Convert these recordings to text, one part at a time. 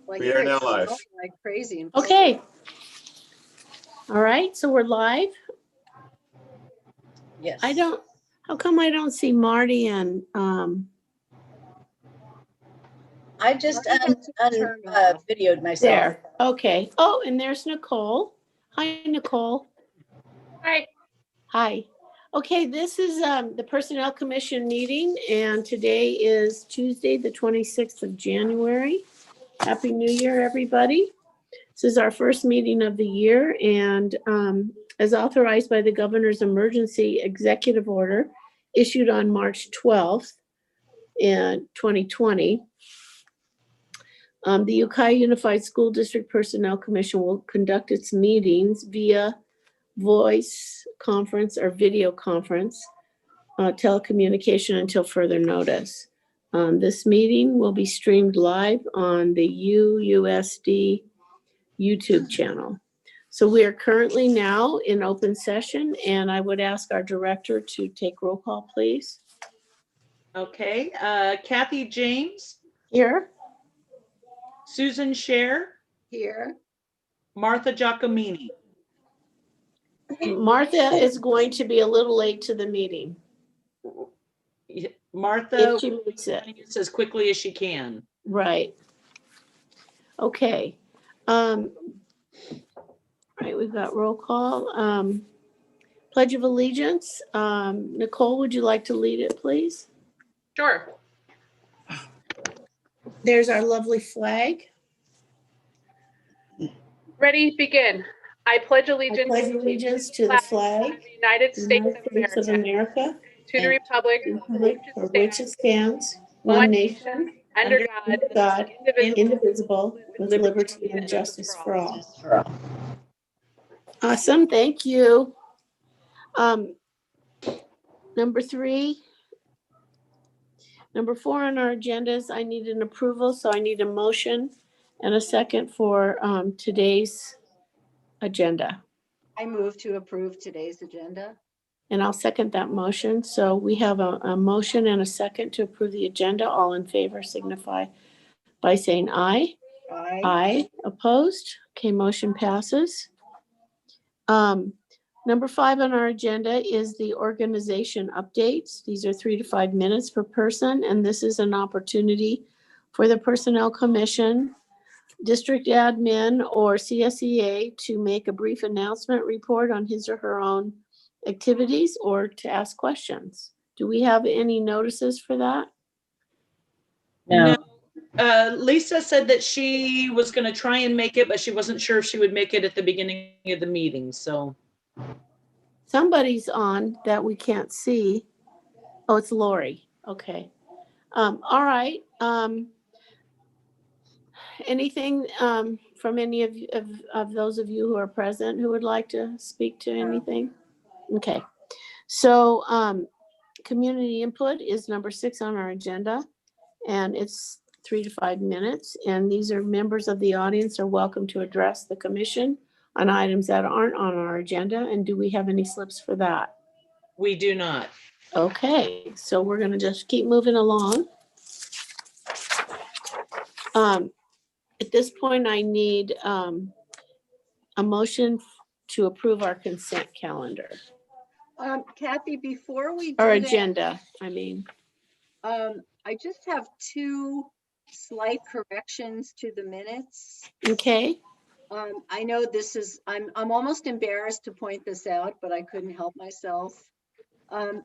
Well, We are now live. Like crazy. Okay. All right, so we're live. Yes. How come I don't see Marty and I just videoed myself. there? Okay. Oh, and there's Nicole. Hi, Nicole. Hi. Hi. Okay, this is the Personnel Commission meeting, and today is Tuesday, the 26th of January. Happy New Year, everybody. This is our first meeting of the year, and as authorized by the Governor's Emergency Executive Order issued on March 12th in 2020, the Ukiah Unified School District Personnel Commission will conduct its meetings via voice conference or video conference, telecommunication until further notice. This meeting will be streamed live on the UUSD YouTube channel. So we are currently now in open session, and I would ask our director to take roll call, please. Okay, Kathy James, Here. Susan Scher, Here. Martha Giacomini. Martha is going to be a little late to the meeting. Martha If she makes it. as quickly as she can. Right. Okay. Right, we've got roll call. Pledge of Allegiance. Nicole, would you like to lead it, please? Sure. There's our lovely flag. Ready, begin. I pledge I allegiance pledge allegiance to the flag of the United of States the United States of America, to the republic for which it stands, one one nation, under under God, God, indivisible, indivisible, with liberty and justice for all. Awesome, thank you. Number 4 on our agendas, I need an approval, so I need a motion and a second for today's agenda. I move to approve today's agenda. And I'll second that motion. So we have a motion and a second to approve the agenda. All in favor signify by saying aye. Aye. Aye. Opposed? Okay, motion passes. Number 5 on our agenda is the organization updates. These are 3 to 5 minutes per person, and this is an opportunity for the Personnel Commission, district admin, or CSEA to make a brief announcement report on his or her own activities or to ask questions. Do we have any notices for that? No. Lisa said that she was going to try and make it, but she wasn't sure if she would make it at the beginning of the meeting. So Somebody's on that we can't see. Oh, it's Lori. Okay. All right. Anything from any of those of you who are present who would like to speak to anything? Okay. So community input is number 6 on our agenda, and it's 3 to 5 minutes. And these are members of the audience are welcome to address the commission on items that aren't on our agenda. And do we have any slips for that? we do not. Okay, so we're gonna just keep moving along. At this point, I need a motion to approve our consent calendar, Kathy, before we do or that, agenda, I mean. I just have 2 slight corrections to the minutes. Okay, I know this is, I'm almost embarrassed to point this out, but I couldn't help myself.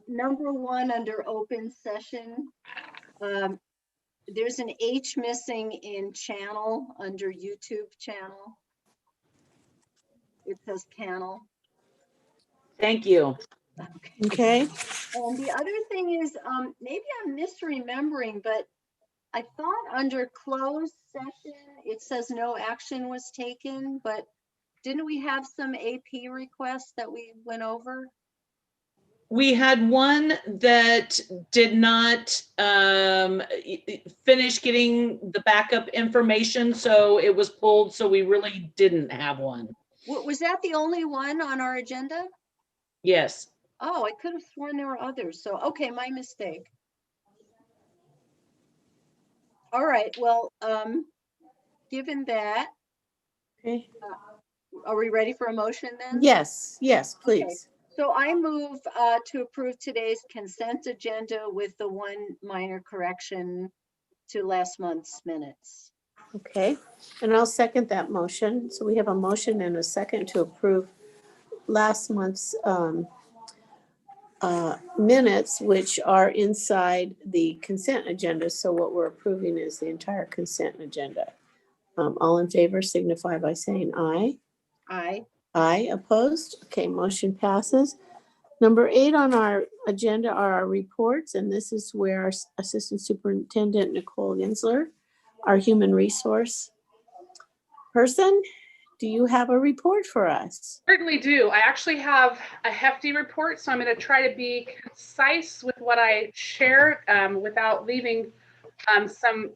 Number 1 under open session, there's an H missing in channel under YouTube channel. It says panel. Thank you. okay. And the other thing is, maybe I'm misremembering, but I thought under closed session, it says no action was taken, but didn't we have some AP requests that we went over? We had one that did not finish getting the backup information, so it was pulled, so we really didn't have one. Was that the only one on our agenda? Yes. Oh, I could have sworn there were others. So, okay, my mistake. All right, well, given that, Okay. are we ready for a motion then? Yes, yes, Okay. please. So I move to approve today's consent agenda with the one minor correction to last month's minutes. Okay, and I'll second that motion. So we have a motion and a second to approve last month's minutes, which are inside the consent agenda. So what we're approving is the entire consent agenda. All in favor signify by saying aye. Aye. Aye, opposed? Okay, motion passes. Number 8 on our agenda are our reports, and this is where our Assistant Superintendent Nicole Ginsler, our human resource person, do you have a report for us? Certainly do. I actually have a hefty report, so I'm going to try to be concise with what I share without leaving some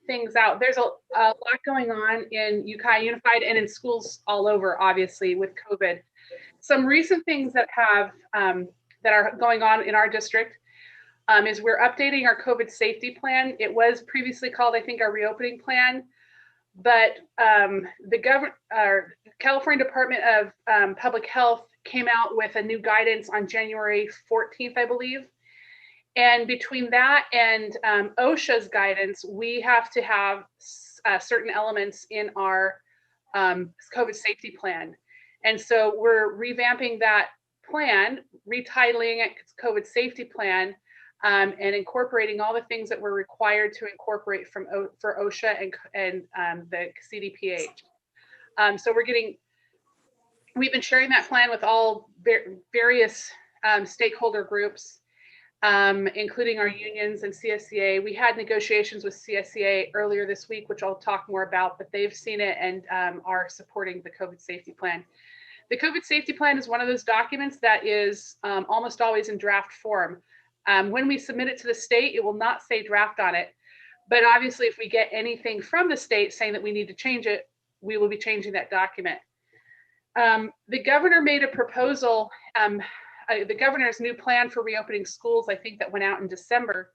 things out. There's a lot going on in Ukiah Unified and in schools all over, obviously, with COVID. Some recent things that have that are going on in our district is we're updating our COVID safety plan. It was previously called, I think, our reopening plan, but the California Department of Public Health came out with a new guidance on January 14th, I believe. And between that and OSHA's guidance, we have to have certain elements in our COVID safety plan. And so we're revamping that plan, retitling it COVID safety plan, and incorporating all the things that we're required to incorporate for OSHA and the CDPH. So we've been sharing that plan with all various stakeholder groups, including our unions and CSCA. We had negotiations with CSCA earlier this week, which I'll talk more about, but they've seen it and are supporting the COVID safety plan. The COVID safety plan is one of those documents that is almost always in draft form. When we submit it to the state, it will not say draft on it. But obviously, if we get anything from the state saying that we need to change it, we will be changing that document. The governor made a proposal, the governor's new plan for reopening schools, I think that went out in December.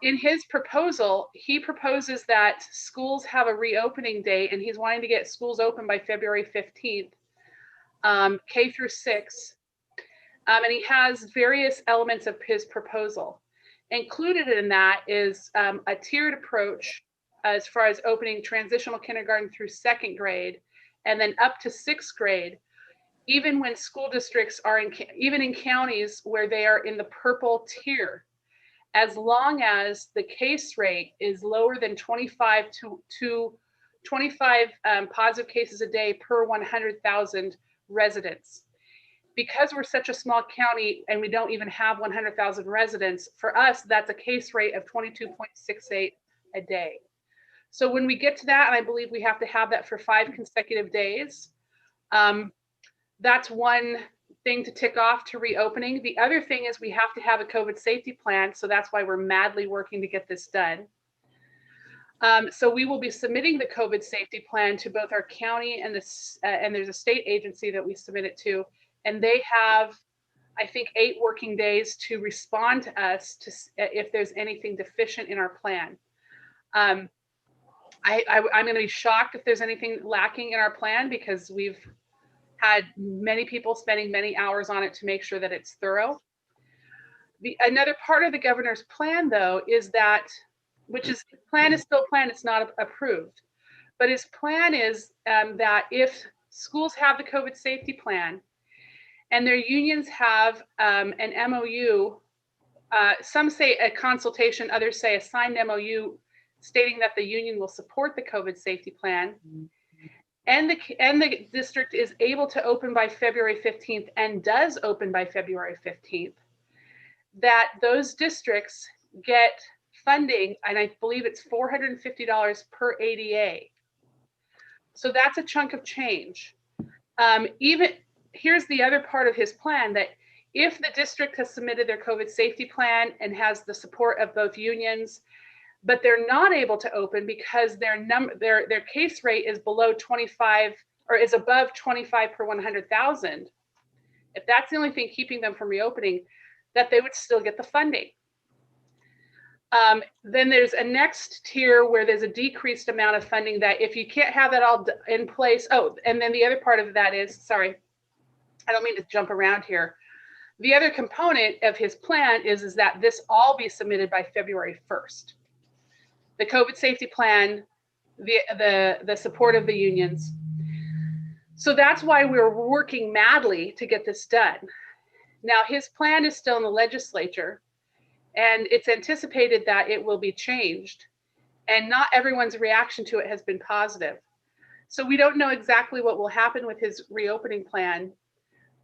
In his proposal, he proposes that schools have a reopening date, and he's wanting to get schools open by February 15th, K through 6. And he has various elements of his proposal. Included in that is a tiered approach as far as opening transitional kindergarten through 2nd grade, and then up to 6th grade, even when school districts are even in counties where they are in the purple tier, as long as the case rate is lower than 25 to 25 positive cases a day per 100,000 residents. Because we're such a small county and we don't even have 100,000 residents, for us, that's a case rate of 22.68 a day. So when we get to that, and I believe we have to have that for 5 consecutive days, that's one thing to tick off to reopening. The other thing is we have to have a COVID safety plan. So that's why we're madly working to get this done. So we will be submitting the COVID safety plan to both our county and there's a state agency that we submit it to. And they have, I think, 8 working days to respond to us if there's anything deficient in our plan. I'm going to be shocked if there's anything lacking in our plan, because we've had many people spending many hours on it to make sure that it's thorough. Another part of the governor's plan, though, is that, plan is still plan, it's not approved. But his plan is that if schools have the COVID safety plan and their unions have an MOU, some say a consultation, others say a signed MOU stating that the union will support the COVID safety plan, and the district is able to open by February 15th and does open by February 15th, that those districts get funding, and I believe it's $450 per ADA. So that's a chunk of change. Here's the other part of his plan, that if the district has submitted their COVID safety plan and has the support of both unions, but they're not able to open because their case rate is below 25 or is above 25 per 100,000, if that's the only thing keeping them from reopening, that they would still get the funding. Then there's a next tier where there's a decreased amount of funding that if you can't have that all in place. Oh, and then the other part of that is, sorry, I don't mean to jump around here. The other component of his plan is that this all be submitted by February 1st. The COVID safety plan, the support of the unions. So that's why we're working madly to get this done. Now, his plan is still in the legislature, and it's anticipated that it will be changed. And not everyone's reaction to it has been positive. So we don't know exactly what will happen with his reopening plan,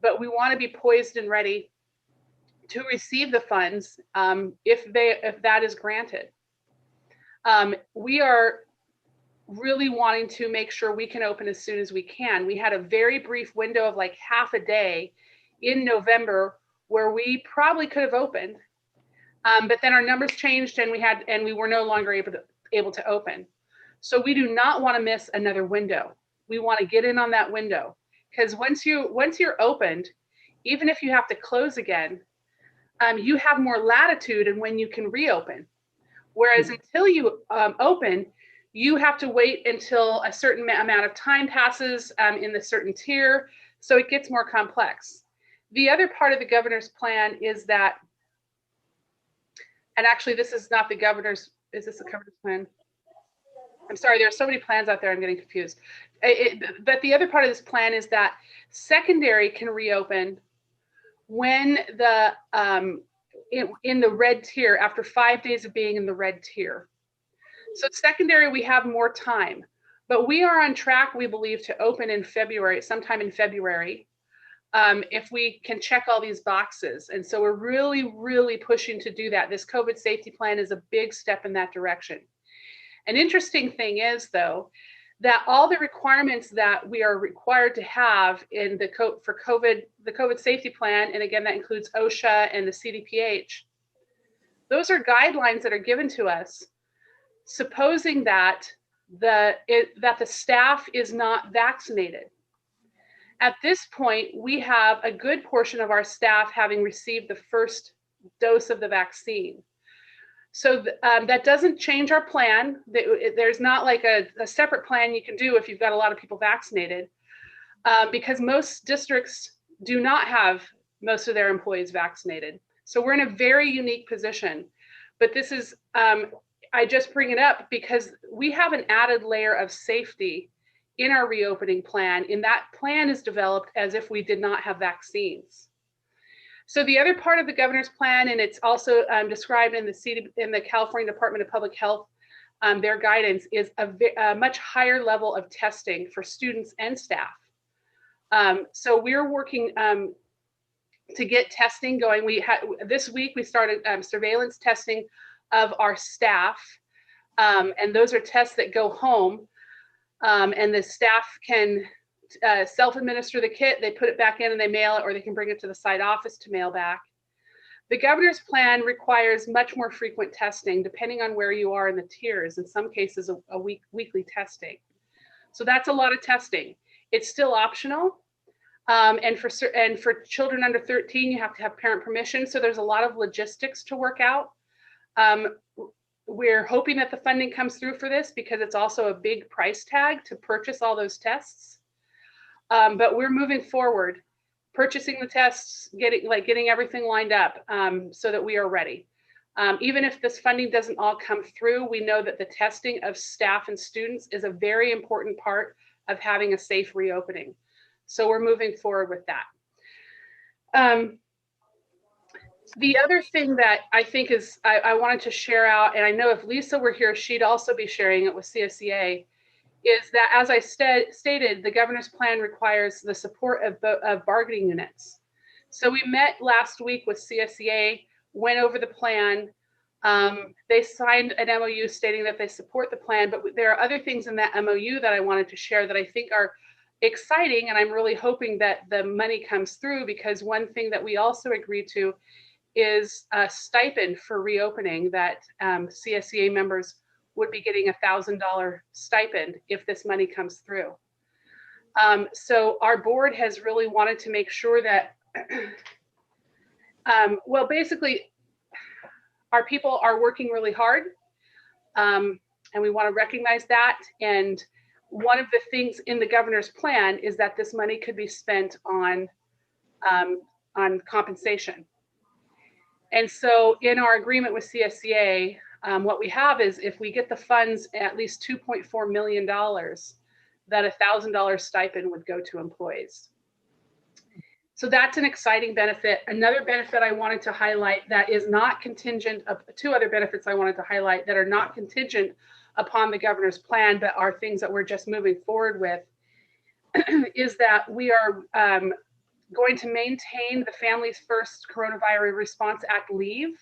but we want to be poised and ready to receive the funds if that is granted. We are really wanting to make sure we can open as soon as we can. We had a very brief window of like half a day in November where we probably could have opened, but then our numbers changed and we were no longer able to open. So we do not want to miss another window. We want to get in on that window, because once you're opened, even if you have to close again, you have more latitude in when you can reopen. Whereas until you open, you have to wait until a certain amount of time passes in the certain tier. So it gets more complex. The other part of the governor's plan is that, and actually this is not the governor's, is this the governor's plan? I'm sorry, there are so many plans out there, I'm getting confused. But the other part of this plan is that secondary can reopen when the in the red tier after 5 days of being in the red tier. So secondary, we have more time, but we are on track, we believe, to open in February, sometime in February, if we can check all these boxes. And so we're really, really pushing to do that. This COVID safety plan is a big step in that direction. An interesting thing is, though, that all the requirements that we are required to have in the COVID safety plan, and again, that includes OSHA and the CDPH, those are guidelines that are given to us, supposing that the staff is not vaccinated. At this point, we have a good portion of our staff having received the first dose of the vaccine. So that doesn't change our plan. There's not like a separate plan you can do if you've got a lot of people vaccinated, because most districts do not have most of their employees vaccinated. So we're in a very unique position. But this is, I just bring it up because we have an added layer of safety in our reopening plan, and that plan is developed as if we did not have vaccines. So the other part of the governor's plan, and it's also described in the California Department of Public Health, their guidance, is a much higher level of testing for students and staff. So we're working to get testing going. This week we started surveillance testing of our staff, and those are tests that go home, and the staff can self-administer the kit, they put it back in and they mail it, or they can bring it to the site office to mail back. The governor's plan requires much more frequent testing, depending on where you are in the tiers, in some cases a weekly testing. So that's a lot of testing. It's still optional. And for children under 13, you have to have parent permission. So there's a lot of logistics to work out. We're hoping that the funding comes through for this because it's also a big price tag to purchase all those tests. But we're moving forward, purchasing the tests, getting everything lined up so that we are ready. Even if this funding doesn't all come through, we know that the testing of staff and students is a very important part of having a safe reopening. So we're moving forward with that. The other thing that I think is I wanted to share out, and I know if Lisa were here, she'd also be sharing it with CSEA, is that, as I stated, the governor's plan requires the support of bargaining units. So we met last week with CSEA, went over the plan. They signed an MOU stating that they support the plan, but there are other things in that MOU that I wanted to share that I think are exciting, and I'm really hoping that the money comes through, because one thing that we also agreed to is a stipend for reopening, that CSEA members would be getting $1,000 stipend if this money comes through. So our board has really wanted to make sure that, well, basically, our people are working really hard, and we want to recognize that. And one of the things in the governor's plan is that this money could be spent on compensation. And so in our agreement with CSCA, what we have is if we get the funds, at least $2.4 million, that $1,000 stipend would go to employees. So that's an exciting benefit. Another benefit I wanted to highlight that is not contingent of two other benefits I wanted to highlight that are not contingent upon the governor's plan, but are things that we're just moving forward with, is that we are going to maintain the Families First Coronavirus Response Act leave.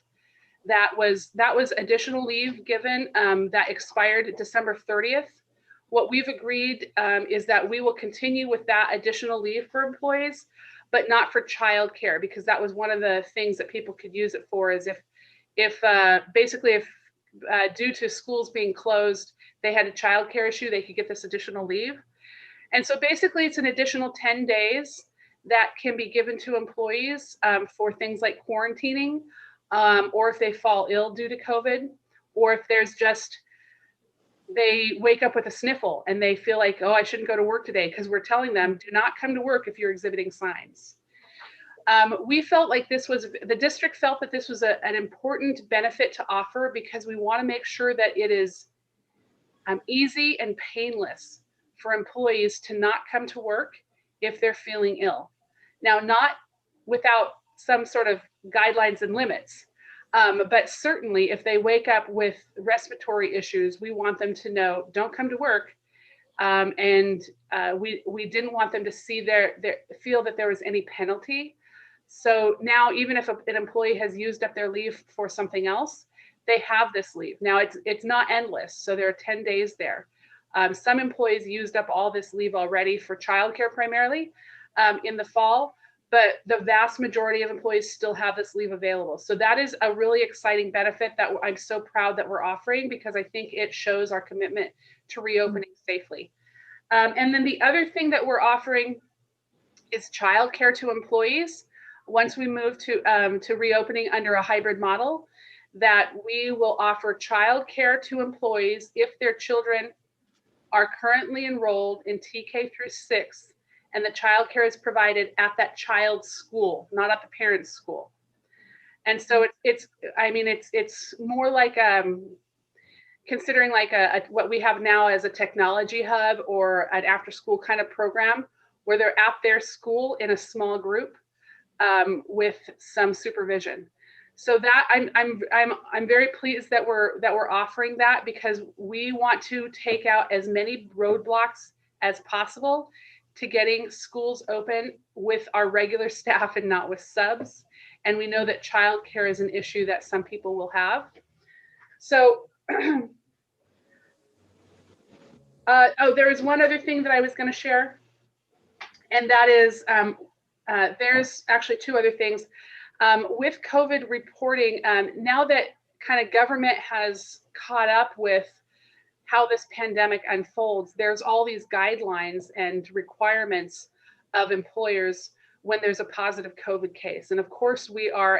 That was additional leave given that expired December 30th. What we've agreed is that we will continue with that additional leave for employees, but not for childcare, because that was one of the things that people could use it for, is if due to schools being closed, they had a childcare issue, they could get this additional leave. And so basically it's an additional 10 days that can be given to employees for things like quarantining, or if they fall ill due to COVID, or if there's just, they wake up with a sniffle and they feel like, oh, I shouldn't go to work today, because we're telling them, do not come to work if you're exhibiting signs. We felt like the district felt that this was an important benefit to offer, because we want to make sure that it is easy and painless for employees to not come to work if they're feeling ill. Now, not without some sort of guidelines and limits, but certainly if they wake up with respiratory issues, we want them to know, don't come to work. And we didn't want them to feel that there was any penalty. So now, even if an employee has used up their leave for something else, they have this leave. Now it's not endless, so there are 10 days there. Some employees used up all this leave already for childcare primarily in the fall, but the vast majority of employees still have this leave available. So that is a really exciting benefit that I'm so proud that we're offering, because I think it shows our commitment to reopening safely. And then the other thing that we're offering is childcare to employees. Once we move to reopening under a hybrid model, that we will offer childcare to employees if their children are currently enrolled in TK through 6, and the childcare is provided at that child's school, not at the parent's school. And so it's more like considering like what we have now as a technology hub or an after-school kind of program, where they're at their school in a small group with some supervision. So that I'm very pleased that we're offering that, because we want to take out as many roadblocks as possible to getting schools open with our regular staff and not with subs. And we know that childcare is an issue that some people will have. So, there is one other thing that I was going to share, and that is there's actually two other things. With COVID reporting, now that kind of government has caught up with how this pandemic unfolds, there's all these guidelines and requirements of employers when there's a positive COVID case. And of course,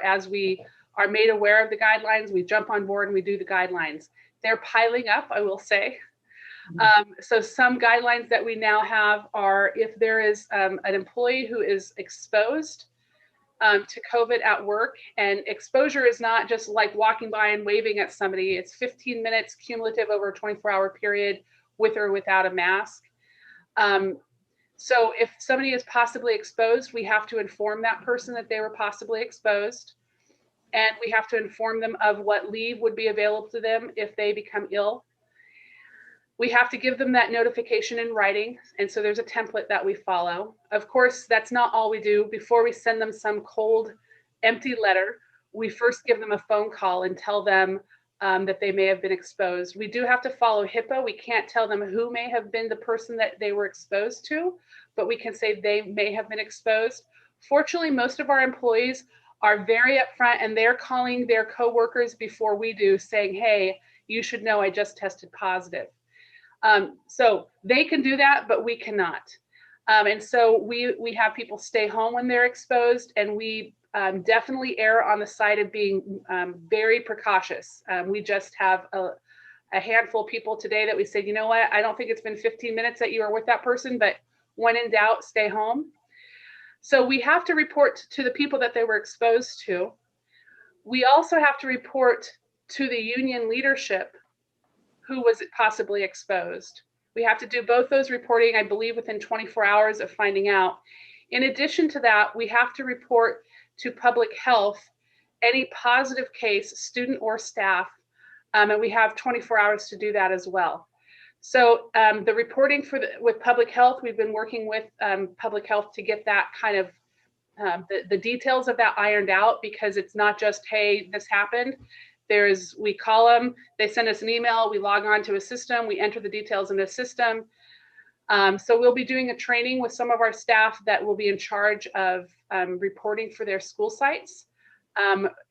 as we are made aware of the guidelines, we jump on board and we do the guidelines. They're piling up, I will say. So some guidelines that we now have are, if there is an employee who is exposed to COVID at work, and exposure is not just like walking by and waving at somebody, it's 15 minutes cumulative over a 24-hour period with or without a mask. So if somebody is possibly exposed, we have to inform that person that they were possibly exposed, and we have to inform them of what leave would be available to them if they become ill. We have to give them that notification in writing. And so there's a template that we follow. Of course, that's not all we do. Before we send them some cold, empty letter, we first give them a phone call and tell them that they may have been exposed. We do have to follow HIPAA. We can't tell them who may have been the person that they were exposed to, but we can say they may have been exposed. Fortunately, most of our employees are very upfront, and they're calling their coworkers before we do, saying, hey, you should know I just tested positive. So they can do that, but we cannot. And so we have people stay home when they're exposed, and we definitely err on the side of being very precautious. We just have a handful of people today that we said, you know what, I don't think it's been 15 minutes that you were with that person, but when in doubt, stay home. So we have to report to the people that they were exposed to. We also have to report to the union leadership who was possibly exposed. We have to do both those reporting, I believe, within 24 hours of finding out. In addition to that, we have to report to public health any positive case, student or staff, and we have 24 hours to do that as well. So the reporting with public health, we've been working with public health to get that kind of the details of that ironed out, because it's not just, hey, this happened. We call them, they send us an email, we log on to a system, we enter the details in the system. So we'll be doing a training with some of our staff that will be in charge of reporting for their school sites.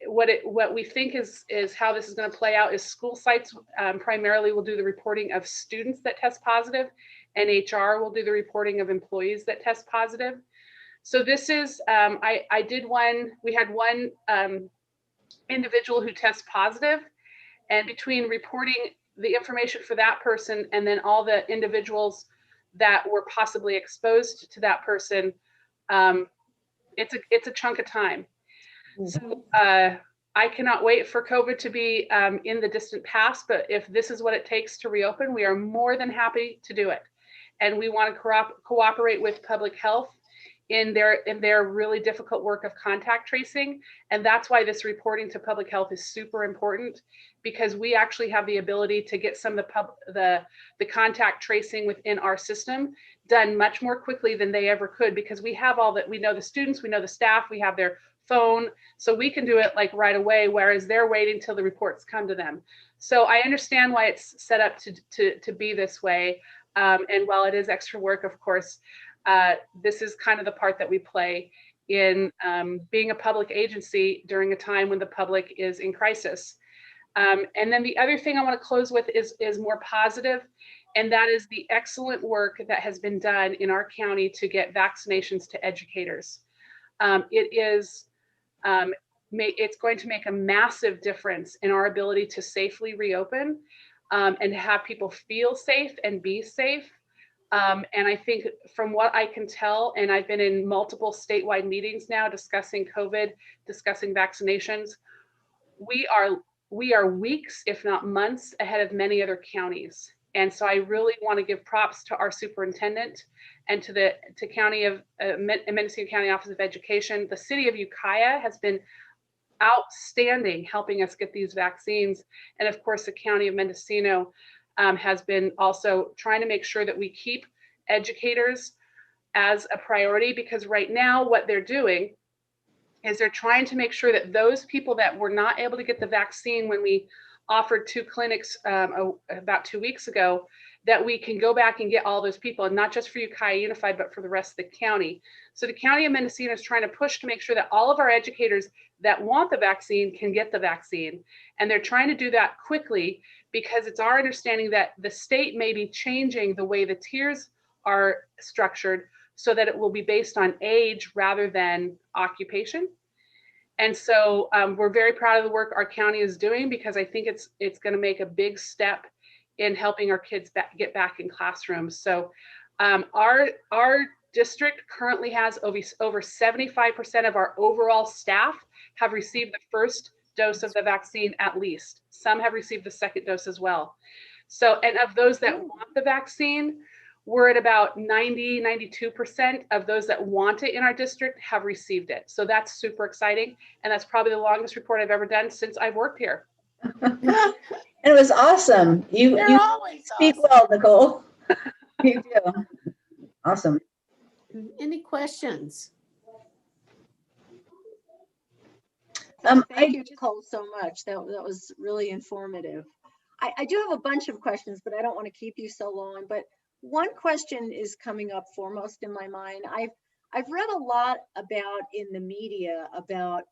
What we think is how this is going to play out is school sites primarily will do the reporting of students that test positive, and HR will do the reporting of employees that test positive. So this is, we had one individual who tests positive, and between reporting the information for that person and then all the individuals that were possibly exposed to that person, it's a chunk of time. So I cannot wait for COVID to be in the distant past, but if this is what it takes to reopen, we are more than happy to do it. And we want to cooperate with public health in their really difficult work of contact tracing. And that's why this reporting to public health is super important, because we actually have the ability to get some of the contact tracing within our system done much more quickly than they ever could, because we have all that. We know the students, we know the staff, we have their phone, so we can do it like right away, whereas they're waiting till the reports come to them. So I understand why it's set up to be this way. And while it is extra work, of course, this is kind of the part that we play in being a public agency during a time when the public is in crisis. And then the other thing I want to close with is more positive, and that is the excellent work that has been done in our county to get vaccinations to educators. It's going to make a massive difference in our ability to safely reopen and have people feel safe and be safe. And I think from what I can tell, and I've been in multiple statewide meetings now discussing COVID, discussing vaccinations, we are weeks, if not months, ahead of many other counties. And so I really want to give props to our superintendent and to Mendocino County Office of Education. The city of Ukiah has been outstanding helping us get these vaccines. And of course, the county of Mendocino has been also trying to make sure that we keep educators as a priority, because right now what they're doing is they're trying to make sure that those people that were not able to get the vaccine when we offered 2 clinics about 2 weeks ago, that we can go back and get all those people, and not just for Ukiah Unified, but for the rest of the county. So the county of Mendocino is trying to push to make sure that all of our educators that want the vaccine can get the vaccine. And they're trying to do that quickly, because it's our understanding that the state may be changing the way the tiers are structured so that it will be based on age rather than occupation. And so we're very proud of the work our county is doing, because I think it's going to make a big step in helping our kids get back in classrooms. So our district currently has over 75% of our overall staff have received the first dose of the vaccine at least. Some have received the second dose as well. So, and of those that want the vaccine, we're at about 92% of those that want it in our district have received it. So that's super exciting. And that's probably the longest report I've ever done since I've worked here. It was awesome. You always speak awesome. well, Nicole. You do. Awesome. Any questions? Thank you, Nicole, so much. That was really informative. I do have a bunch of questions, but I don't want to keep you so long. But one question is coming up foremost in my mind. I've read a lot about in the media about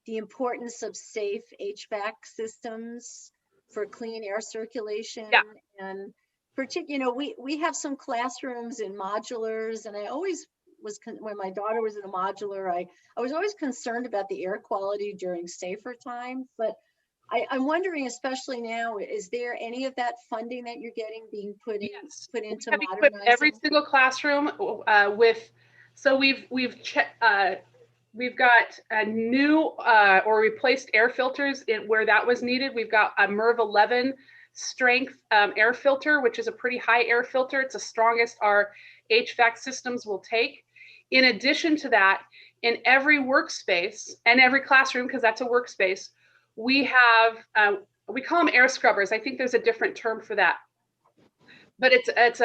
the importance of safe HVAC systems for clean air circulation. Yeah. And particularly, we have some classrooms in modulars, and I always when my daughter was in a modular, I was always concerned about the air quality during safer times, but I'm wondering, especially now, is there any of that funding that you're getting being put Yes. into We have equipped every modernizing? single classroom so we've got a new or replaced air filters where that was needed. We've got a MERV 11 strength air filter, which is a pretty high air filter. It's the strongest our HVAC systems will take. In addition to that, in every workspace and every classroom, because that's a workspace, we have, we call them air scrubbers. I think there's a different term for that. But it's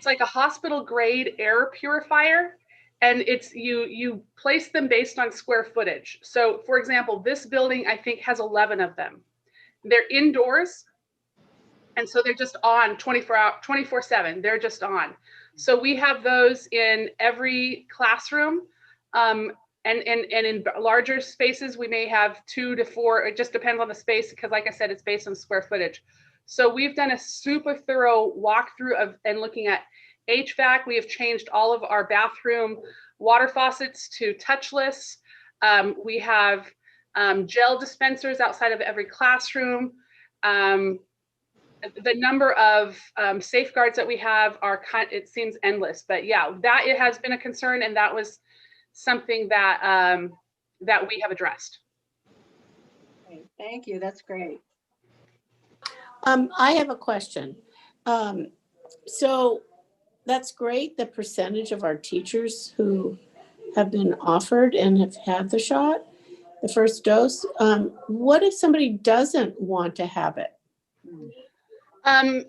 like a hospital grade air purifier, and you place them based on square footage. So for example, this building I think has 11 of them. They're indoors, and so they're just on 24/7. They're just on. So we have those in every classroom, and in larger spaces we may have 2 to 4. It just depends on the space, because like I said, it's based on square footage. So we've done a super thorough walkthrough and looking at HVAC. We have changed all of our bathroom water faucets to touchless. We have gel dispensers outside of every classroom. The number of safeguards that we have it seems endless, but yeah, it has been a concern, and that was something that that we have addressed. Okay, thank you. That's great. I have a question. So that's great, the percentage of our teachers who have been offered and have had the shot, the first dose. What if somebody doesn't want to have it?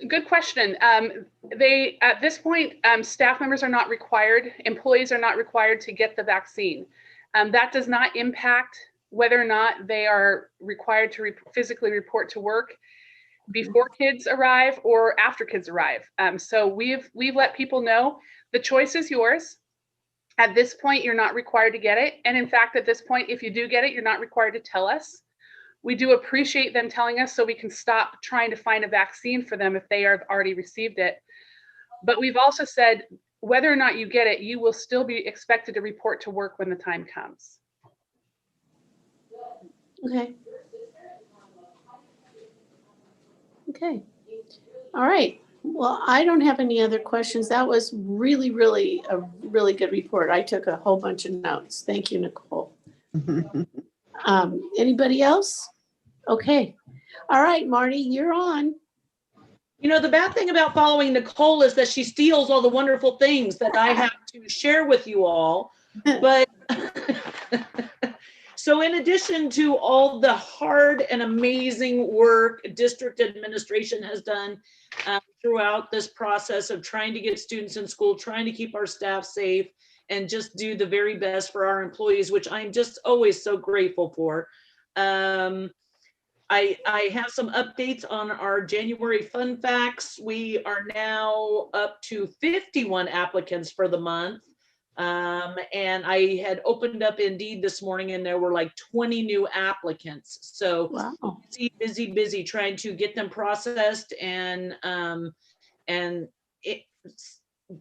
Good question. At this point, staff members are not required, employees are not required to get the vaccine. That does not impact whether or not they are required to physically report to work before kids arrive or after kids arrive. So we've let people know the choice is yours. At this point, you're not required to get it. And in fact, at this point, if you do get it, you're not required to tell us. We do appreciate them telling us so we can stop trying to find a vaccine for them if they have already received it. But we've also said, whether or not you get it, you will still be expected to report to work when the time comes. Okay. Okay. All right. Well, I don't have any other questions. That was really, really a really good report. I took a whole bunch of notes. Thank you, Nicole. Anybody else? Okay. All right, Marty, you're on. You know, the bad thing about following Nicole is that she steals all the wonderful things that I have to share with you all. But so in addition to all the hard and amazing work district administration has done throughout this process of trying to get students in school, trying to keep our staff safe, and just do the very best for our employees, which I'm just always so grateful for. I have some updates on our January fun facts. We are now up to 51 applicants for the month. And I had opened up Indeed this morning and there were like 20 new applicants. So Wow. busy trying to get them processed and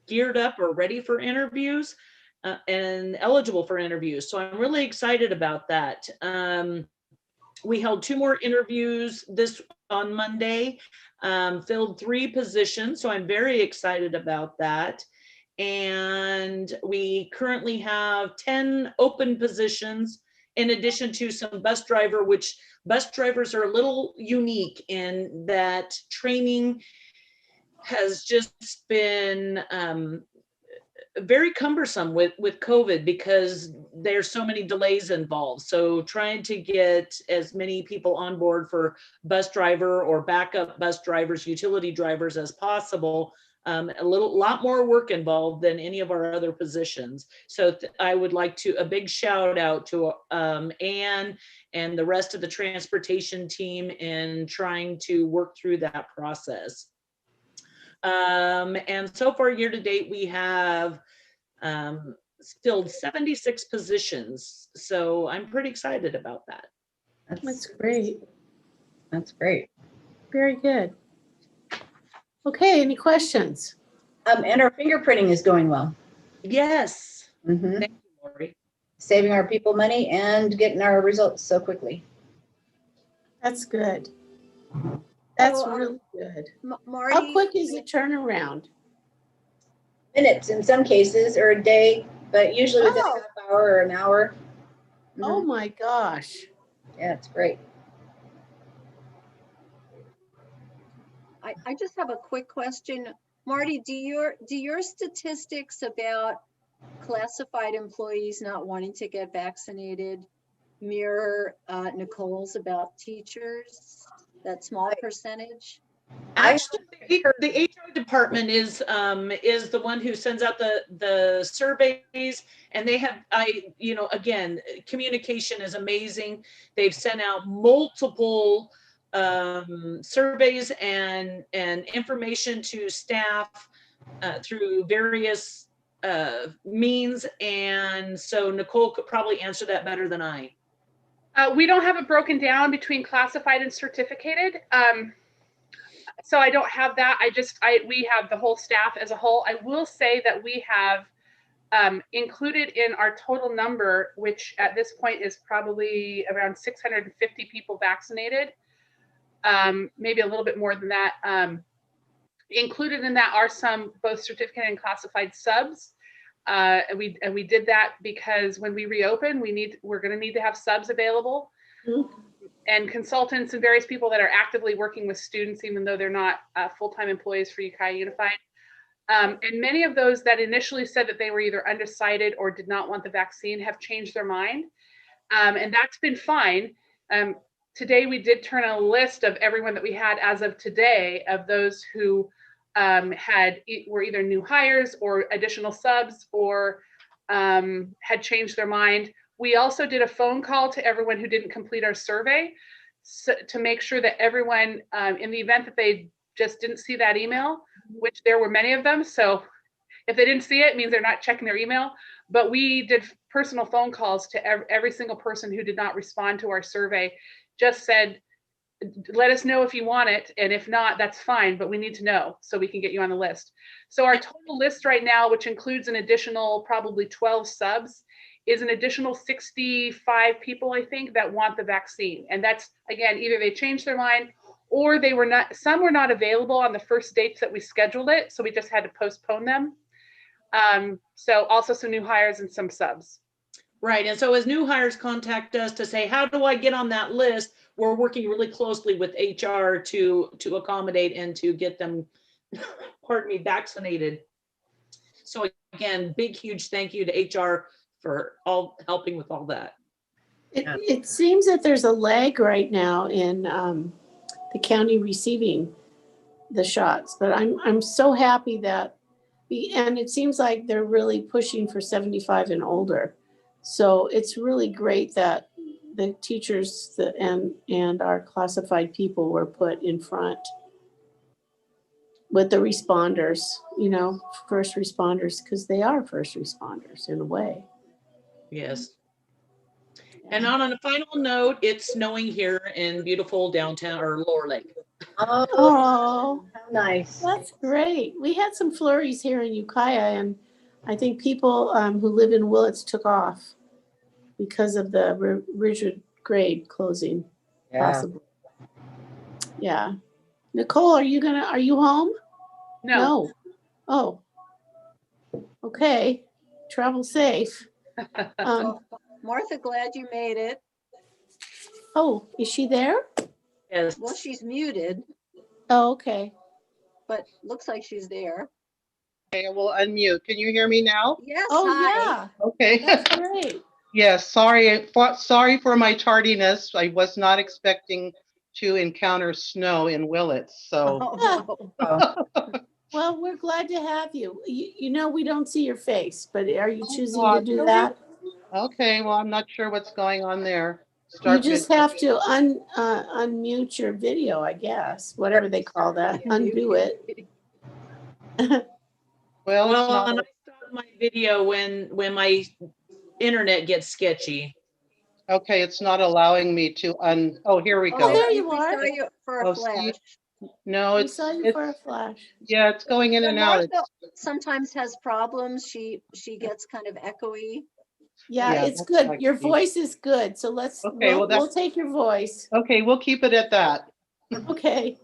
geared up or ready for interviews and eligible for interviews. So I'm really excited about that. We held 2 more interviews on Monday, filled 3 positions. So I'm very excited about that. And we currently have 10 open positions in addition to some bus driver, which bus drivers are a little unique in that training has just been very cumbersome with COVID because there's so many delays involved. So trying to get as many people on board for bus driver or backup bus drivers, utility drivers as possible. A lot more work involved than any of our other positions. So I would like a big shout out to Anne and the rest of the transportation team in trying to work through that process. And so far year to date, we have filled 76 positions. So I'm pretty excited about that. That's great. That's great. Very good. Okay, any questions? And our fingerprinting is going well. Yes. Mhm. Thank you, Lori. Saving our people money and getting our results so quickly. That's good. That's So, really good. Marty. How quick is the turnaround? Minutes in some cases, or a day, but usually within a Oh. half hour or an hour. Oh Mhm. my gosh. Yeah, it's great. I just have a quick question. Marty, do your statistics about classified employees not wanting to get vaccinated mirror Nicole's about teachers, that small percentage? Actually, the HR department is the one who sends out the surveys, and they have, again, communication is amazing. They've sent out multiple surveys and information to staff through various means, and so Nicole could probably answer that better than I. We don't have it broken down between classified and certificated. So I don't have that. We have the whole staff as a whole. I will say that we have included in our total number, which at this point is probably around 650 people vaccinated, maybe a little bit more than that. Included in that are some both certificate and classified subs. And we did that because when we reopen, we're going to need to have subs available. Mhm. And consultants and various people that are actively working with students, even though they're not full-time employees for Ukiah Unified. And many of those that initially said that they were either undecided or did not want the vaccine have changed their mind. And that's been fine. Today, we did turn a list of everyone that we had as of today of those who were either new hires or additional subs or had changed their mind. We also did a phone call to everyone who didn't complete our survey to make sure that everyone, in the event that they just didn't see that email, which there were many of them. So if they didn't see it, it means they're not checking their email. But we did personal phone calls to every single person who did not respond to our survey, just said, let us know if you want it. And if not, that's fine, but we need to know so we can get you on the list. So our total list right now, which includes an additional probably 12 subs, is an additional 65 people, I think, that want the vaccine. And that's, again, either they changed their mind or some were not available on the first dates that we scheduled it. So we just had to postpone them. So also some new hires and some subs. Right. And so as new hires contact us to say, how do I get on that list? We're working really closely with HR to accommodate and to get them, pardon me, vaccinated. So again, big, huge thank you to HR for all helping with all that. It seems that there's a lag right now in the county receiving the shots, but I'm so happy that, and it seems like they're really pushing for 75 and older. So it's really great that the teachers and our classified people were put in front with the responders, first responders, because they are first responders in a way. Yes. And on a final note, it's snowing here in beautiful downtown or Lower Lake. Oh, How nice. that's great. We had some flurries here in Ukiah, and I think people who live in Willits took off because of the rigid grade closing, Yeah. possibly. Yeah. Nicole, are you home? No. Oh. Okay. Travel safe. Well, Martha, glad you made it. Oh, is she there? Yes. Well, she's muted, Oh, okay. but looks like she's there. Okay, we'll unmute. Can you hear me now? Yes, Oh, hi. yeah. Okay. That's great. Yes, sorry for my tardiness. I was not expecting to encounter snow in Willits, so. Oh, Oh, Well, we're glad to have you. We don't see your face, but are you Oh, choosing God, to do really? that? Okay, well, I'm not sure what's going on there. You Start just video. have to unmute your video, I guess, whatever they call that. Undo it. Well, it's Well, and not. I stop my video when my internet gets sketchy. Okay, it's not allowing me to oh, here we Oh, go. there you you can are. try for a Oh, flash. No, We it's, saw you for a it's, flash. yeah, it's going in But and out. Martha It's, sometimes has problems. She gets kind of echoey. Yeah, yeah, it's that's good. like Your the- voice is good. So Okay, well, we'll that's, take your voice. okay, we'll keep it at that. Okay.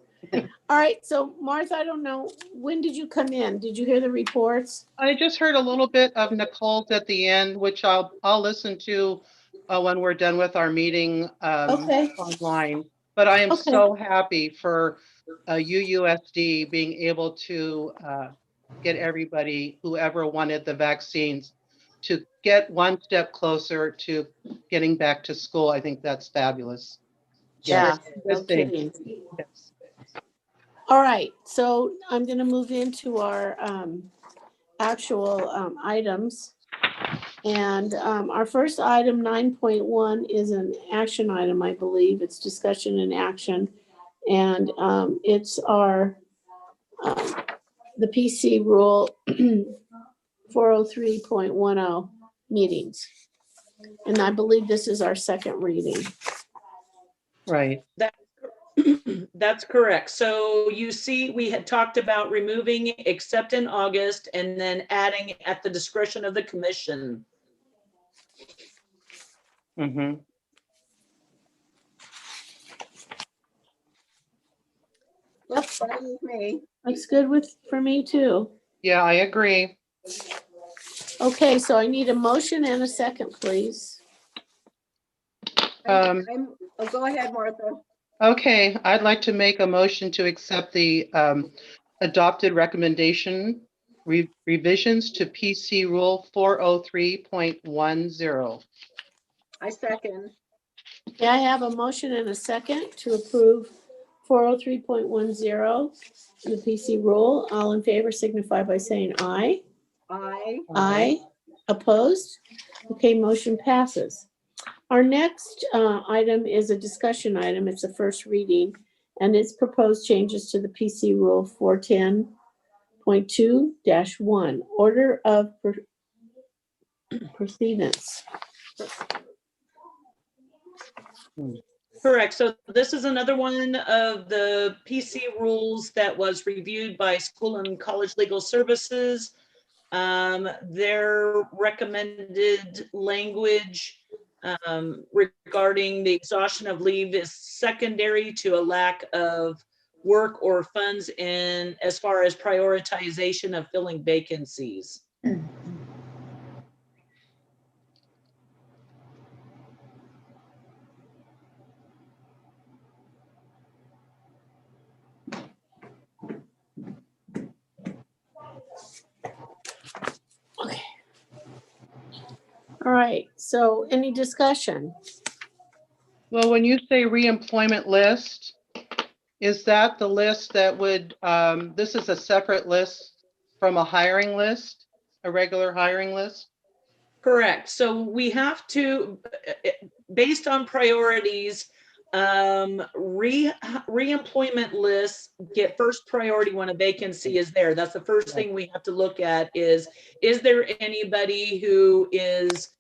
All right. So Martha, I don't know, when did you come in? Did you hear the reports? I just heard a little bit of Nicole's at the end, which I'll listen to when we're done with our meeting Okay. online. But I am Okay. so happy for UUSD being able to get everybody, whoever wanted the vaccines, to get one step closer to getting back to school. I think that's fabulous. Yeah, Yes, no good thing. kidding. Yes. All right. So I'm going to move into our actual items. And our first item, 9.1, is an action item, I believe. It's discussion and action. And it's our, the PC rule 403.10 meetings. And I believe this is our second reading. Right. That's correct. So you see, we had talked about removing except in August and then adding at the discretion of the commission. Mm-hmm. Yep, fine with me. Looks good for me too. Yeah, I agree. Okay, so I need a motion and a second, please. Oh, go ahead, Martha. Okay, I'd like to make a motion to accept the adopted recommendation revisions to PC Rule 403.10. I second. Okay, I have a motion and a second to approve 403.10, the PC rule. All in favor signify by saying aye. I. Aye. Opposed? Okay, motion passes. Our next item is a discussion item. It's a first reading, and it's proposed changes to the PC Rule 410.2-1, order of proceedings. Correct. So this is another one of the PC rules that was reviewed by School and College Legal Services. Their recommended language regarding the exhaustion of leave is secondary to a lack of work or funds in as far as prioritization of filling vacancies. All right, so any discussion? Well, when you say reemployment list, is that the list that would, this is a separate list from a hiring list, a regular hiring list? Correct. So we have to, based on priorities, reemployment lists get first priority when a vacancy is there. That's the first thing we have to look at is there anybody who is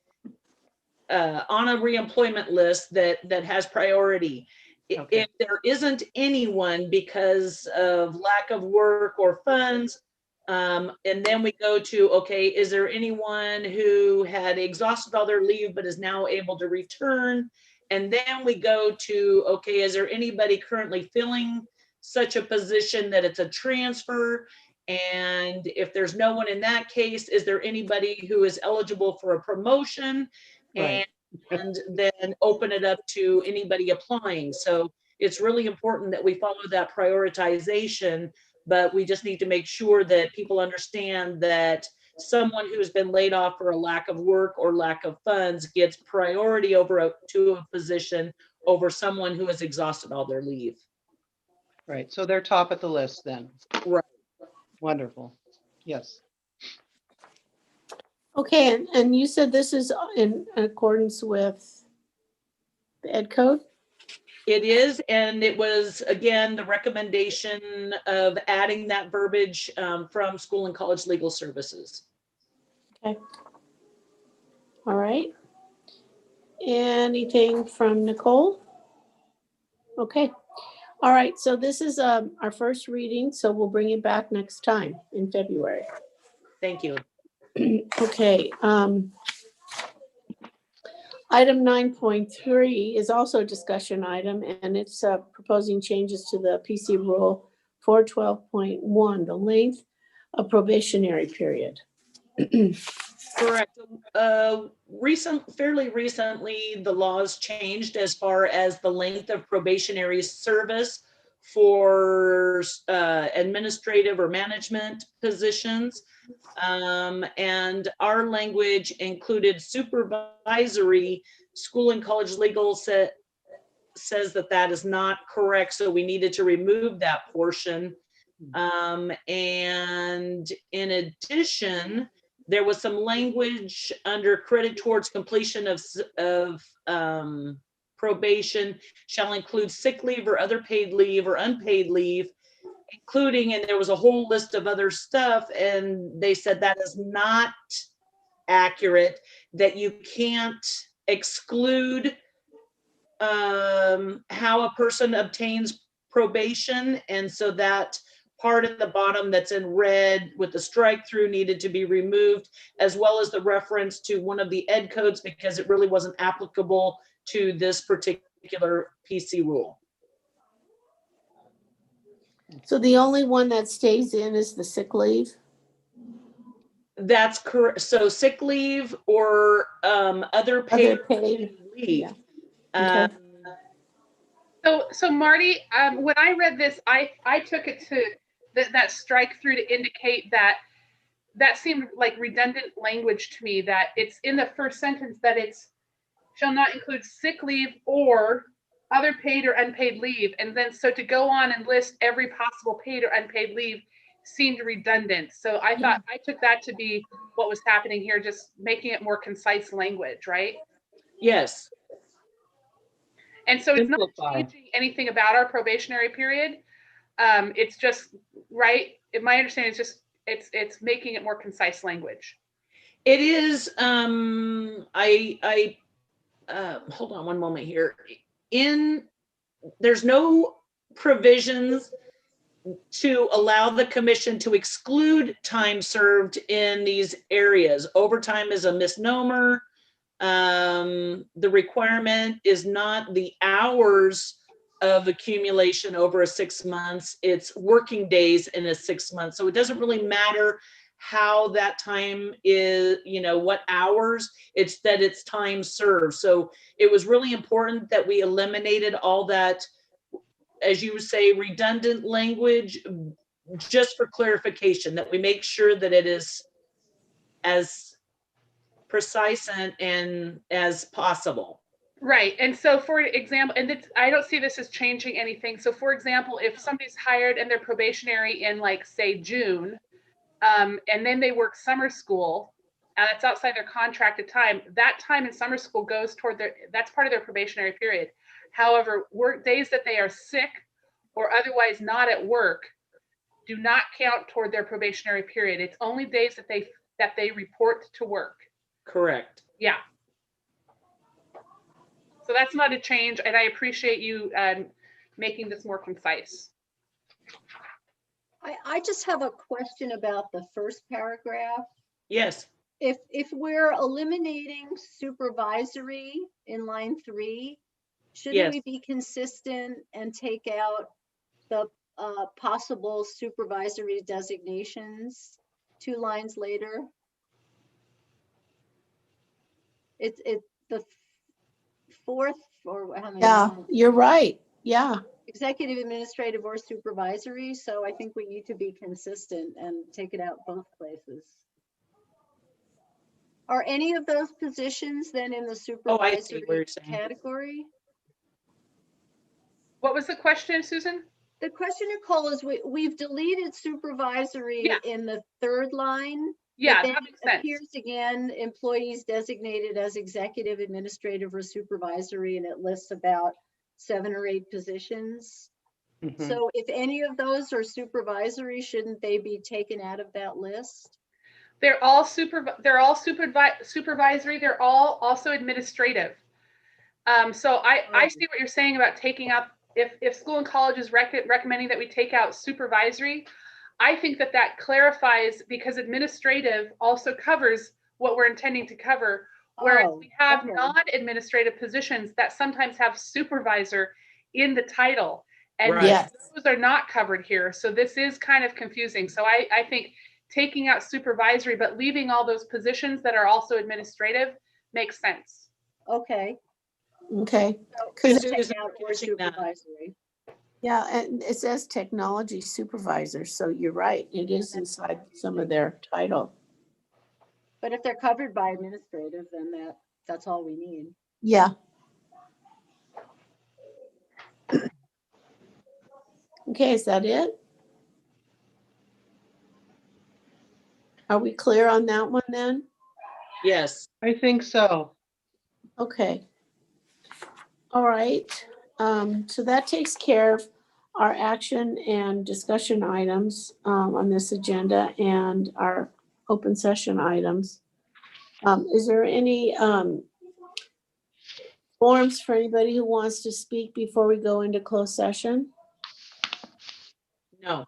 on a reemployment list that has priority? Okay. If there isn't anyone because of lack of work or funds, and then we go to, okay, is there anyone who had exhausted all their leave but is now able to return? And then we go to, okay, is there anybody currently filling such a position that it's a transfer? And if there's no one in that case, is there anybody who is eligible for a promotion? Right. And then open it up to anybody applying. So it's really important that we follow that prioritization, but we just need to make sure that people understand that someone who's been laid off for a lack of work or lack of funds gets priority to a position over someone who has exhausted all their leave. Right. So they're top of the list then. Right. Wonderful. Yes. Okay, and you said this is in accordance with the ed code? It is, and it was, again, the recommendation of adding that verbiage from School and College Legal Services. Okay. All right. Anything from Nicole? Okay. All right, so this is our first reading, so we'll bring it back next time in February. Thank you. Okay. Item 9.3 is also a discussion item, and it's proposing changes to the PC Rule 412.1, the length of probationary period. Correct. Fairly recently, the laws changed as far as the length of probationary service for administrative or management positions. And our language included supervisory. School and college legal says that is not correct, so we needed to remove that portion. And in addition, there was some language under credit towards completion of probation shall include sick leave or other paid leave or unpaid leave, including, and there was a whole list of other stuff, and they said that is not accurate, that you can't exclude how a person obtains probation, and so that part at the bottom that's in red with the strike through needed to be removed, as well as the reference to one of the ed codes, because it really wasn't applicable to this particular PC rule. So the only one that stays in is the sick leave? That's correct. So sick leave or other paid leave. Yeah. Okay. So Marty, when I read this, I took it to that strike through to indicate that seemed like redundant language to me, that it's in the first sentence that it's shall not include sick leave or other paid or unpaid leave. And then so to go on and list every possible paid or unpaid leave seemed redundant. So I thought I took that to be what was happening here, just making it more concise language, right? Yes. And so it's not Simplify. changing anything about our probationary period. It's just, right, in my understanding, it's just it's making it more concise language. It is. I hold on one moment here. There's no provisions to allow the commission to exclude time served in these areas. Overtime is a misnomer. The requirement is not the hours of accumulation over a 6 months, it's working days in a 6 months. So it doesn't really matter how that time is, what hours, it's that it's time served. So it was really important that we eliminated all that, as you say, redundant language, just for clarification, that we make sure that it is as precise and as possible. Right. And so for example, and I don't see this as changing anything. So for example, if somebody's hired and they're probationary in like say June, and then they work summer school, and it's outside their contracted time, that time in summer school goes toward that's part of their probationary period. However, work days that they are sick or otherwise not at work do not count toward their probationary period. It's only days that they report to work. Correct. Yeah. So that's not a change, and I appreciate you making this more concise. I just have a question about the first paragraph. Yes. If we're eliminating supervisory in line 3, shouldn't Yes. we be consistent and take out the possible supervisory designations 2 lines later? It's the 4th, or how many? Yeah, lines? you're right. Yeah. Executive, administrative, or supervisory. So I think we need to be consistent and take it out both places. Are any of those positions then in the supervisory category? What was the question, Susan? The question, Nicole, is we've deleted supervisory in the 3rd line. Yeah, that makes sense. Appears again, employees designated as executive, administrative, or supervisory, and it lists about 7 or 8 positions. Mhm. So if any of those are supervisory, shouldn't they be taken out of that list? They're all supervisory. They're all also administrative. So I see what you're saying about taking out if school and college is recommending that we take out supervisory, I think that that clarifies, because administrative also covers what we're intending to cover. Whereas Oh, we have okay. non-administrative positions that sometimes have supervisor in the title. And Right. Yes. those are not covered here. So this is kind of confusing. So I think taking out supervisory, but leaving all those positions that are also administrative makes sense. Okay. Okay, So 'Cause just it take is out or enforcing that. supervisory. yeah, and it says technology supervisor, so you're right, it is inside some of their title. But if they're covered by administrative, then that's all we need. Yeah. Okay, is that it? Are we clear on that one then? Yes. I think so. Okay. All right, so that takes care of our action and discussion items on this agenda and our open session items. Is there any forms for anybody who wants to speak before we go into closed session? No.